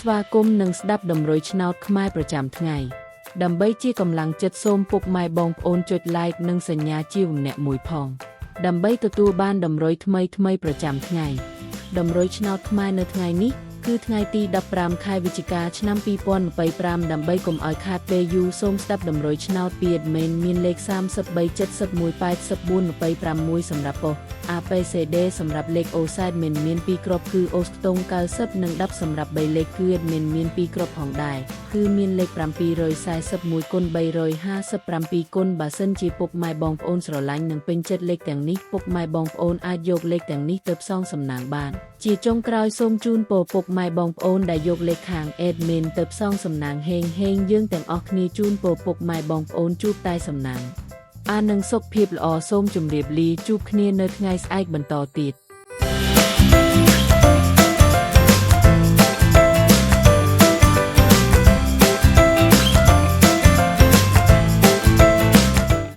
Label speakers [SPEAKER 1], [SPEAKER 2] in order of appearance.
[SPEAKER 1] ស្វាគមន៍និងស្ដាប់តម្រុយឆ្នោតខ្មែរប្រចាំថ្ងៃដើម្បីជាកម្លាំងចិត្តសូមពុកម៉ែបងប្អូនចុច like និងសញ្ញាជាវម្នាក់មួយផងដើម្បីទទួលបានតម្រុយថ្មីប្រចាំថ្ងៃតម្រុយឆ្នោតខ្មែរនៅថ្ងៃនេះគឺថ្ងៃទី15ខែវិច្ឆិកាឆ្នាំ2025ដើម្បីកុំឲ្យខាតពេលយូរសូមស្ដាប់តម្រុយឆ្នោតពី admin មានលេខ33718126សម្រាប់ប៉ុស ABCD សម្រាប់លេខ OSIDE មាន2គ្រាប់គឺ អូខ្ទង់90និង10សម្រាប់3លេខគឺ admin មាន2គ្រាប់ផងដែរគឺមានលេខ741គុណ357គុណបើសិនជាពុកម៉ែបងប្អូនស្រឡាញ់និងពេញចិត្តលេខទាំងនេះពុកម៉ែបងប្អូនអាចយកលេខទាំងនេះទៅផ្សងសំណាងបានជាចុងក្រោយសូមជូនពរពុកម៉ែបងប្អូនដែលយកលេខខាង admin ទៅផ្សងសំណាងហេងយើងទាំងអស់គ្នាជូនពរពុកម៉ែបងប្អូនជួបតែសំណាងនិងសុខភាពល្អសូមជម្រាបលាជួបគ្នានៅថ្ងៃស្អែកបន្តទៀត